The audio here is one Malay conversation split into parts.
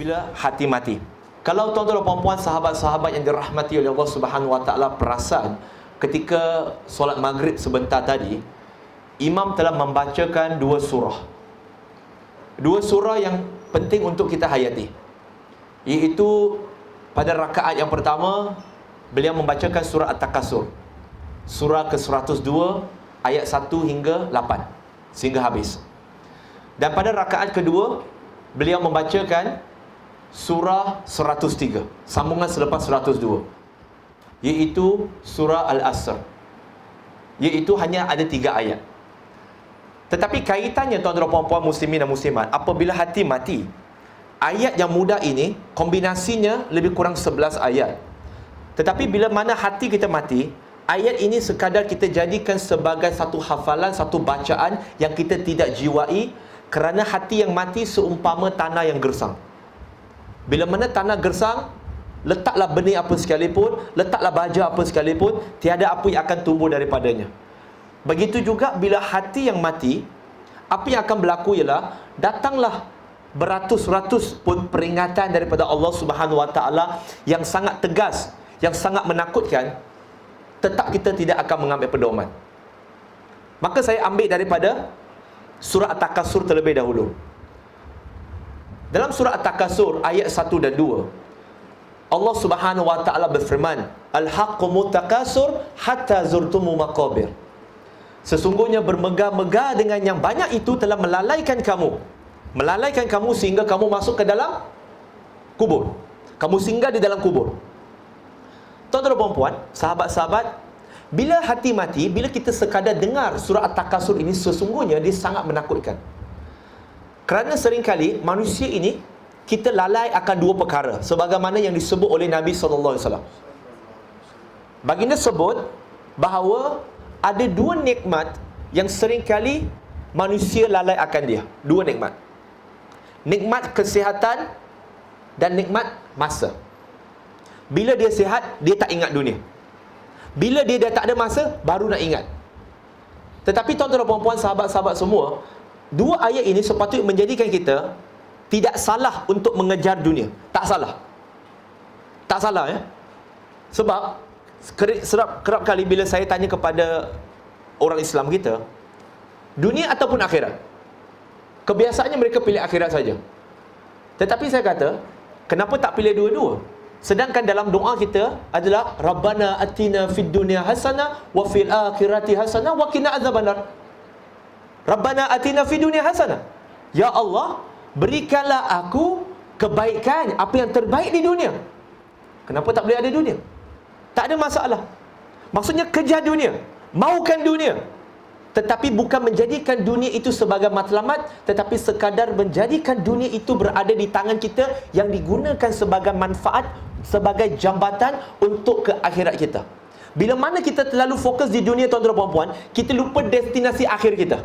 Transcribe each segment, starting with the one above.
bila hati mati. Kalau tuan-tuan dan puan-puan, sahabat-sahabat yang dirahmati oleh Allah Subhanahu Wa Taala perasan ketika solat maghrib sebentar tadi, imam telah membacakan dua surah. Dua surah yang penting untuk kita hayati. Iaitu pada rakaat yang pertama beliau membacakan surah At-Takasur. Surah ke-102 ayat 1 hingga 8 sehingga habis. Dan pada rakaat kedua beliau membacakan surah 103, sambungan selepas 102, iaitu surah Al-Asr, iaitu hanya ada 3 ayat. Tetapi kaitannya tuan-tuan dan puan-puan muslimin dan muslimat, apabila hati mati, ayat yang mudah ini kombinasinya lebih kurang 11 ayat. Tetapi bila mana hati kita mati, ayat ini sekadar kita jadikan sebagai satu hafalan, satu bacaan yang kita tidak jiwai, kerana hati yang mati seumpama tanah yang gersang. Bila mana tanah gersang, letaklah benih apa sekalipun, letaklah baja apa sekalipun, tiada apa yang akan tumbuh daripadanya. Begitu juga bila hati yang mati, apa yang akan berlaku ialah datanglah beratus-ratus pun peringatan daripada Allah Subhanahu Wa Taala yang sangat tegas, yang sangat menakutkan, tetap kita tidak akan mengambil pedoman. Maka saya ambil daripada surah At-Takasur terlebih dahulu. Dalam surah At-Takasur ayat 1 dan 2, Allah Subhanahu Wa Taala berfirman, Al-haqqu mutakasur hatta zurtumu maqabir. Sesungguhnya bermegah-megah dengan yang banyak itu telah melalaikan kamu sehingga kamu masuk ke dalam kubur. Kamu singgah di dalam kubur. Tuan-tuan dan puan-puan, sahabat-sahabat, bila hati mati, bila kita sekadar dengar surah At-Takasur ini, sesungguhnya dia sangat menakutkan. Kerana seringkali manusia ini kita lalai akan dua perkara sebagaimana yang disebut oleh Nabi SAW. Baginda sebut bahawa ada dua nikmat yang seringkali manusia lalai akan dia. Dua nikmat. Nikmat kesihatan dan nikmat masa. Bila dia sihat, dia tak ingat dunia. Bila dia dah tak ada masa, baru nak ingat. Tetapi tuan-tuan dan puan-puan, sahabat-sahabat semua, dua ayat ini sepatutnya menjadikan kita tidak salah untuk mengejar dunia. Tak salah. Tak salah ya. Sebab kerap kali bila saya tanya kepada orang Islam kita, dunia ataupun akhirat, kebiasaannya mereka pilih akhirat saja. Tetapi saya kata, kenapa tak pilih dua-dua? Sedangkan dalam doa kita adalah Rabbana atina fid dunya hasanah wa fil akhirati hasanah wa qina azabannar. Rabbana atina fid dunya hasanah. Ya Allah, berikanlah aku kebaikan, apa yang terbaik di dunia. Kenapa tak boleh ada dunia? Tak ada masalah. Maksudnya kejar dunia, maukan dunia, tetapi bukan menjadikan dunia itu sebagai matlamat, tetapi sekadar menjadikan dunia itu berada di tangan kita, yang digunakan sebagai manfaat, sebagai jambatan untuk ke akhirat kita. Bila mana kita terlalu fokus di dunia, tuan-tuan dan puan-puan, kita lupa destinasi akhir kita.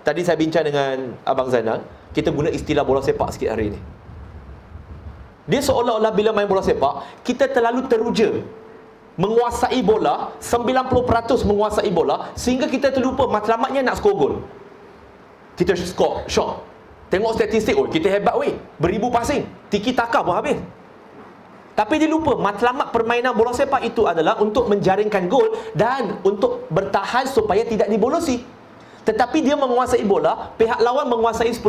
Tadi saya bincang dengan Abang Zainal, kita guna istilah bola sepak sikit hari ini. Dia seolah-olah bila main bola sepak, kita terlalu teruja menguasai bola, 90% menguasai bola, sehingga kita terlupa matlamatnya nak skor gol. Kita skor shot, tengok statistik, oh kita hebat weh, beribu passing, tiki taka pun habis. Tapi dia lupa matlamat permainan bola sepak itu adalah untuk menjaringkan gol dan untuk bertahan supaya tidak dibolosi. Tetapi dia menguasai bola, pihak lawan menguasai 10%,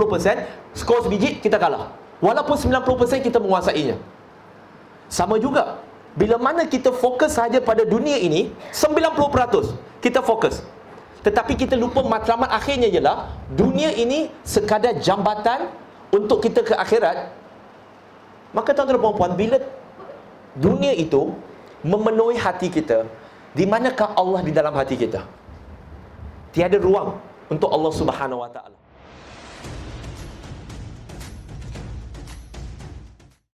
skor sebiji, kita kalah. Walaupun 90% kita menguasainya. Sama juga, bila mana kita fokus sahaja pada dunia ini, 90% kita fokus. Tetapi kita lupa matlamat akhirnya ialah dunia ini sekadar jambatan untuk kita ke akhirat. Maka tuan-tuan dan puan-puan, bila dunia itu memenuhi hati kita, di manakah Allah di dalam hati kita? Tiada ruang untuk Allah Subhanahu Wa Taala.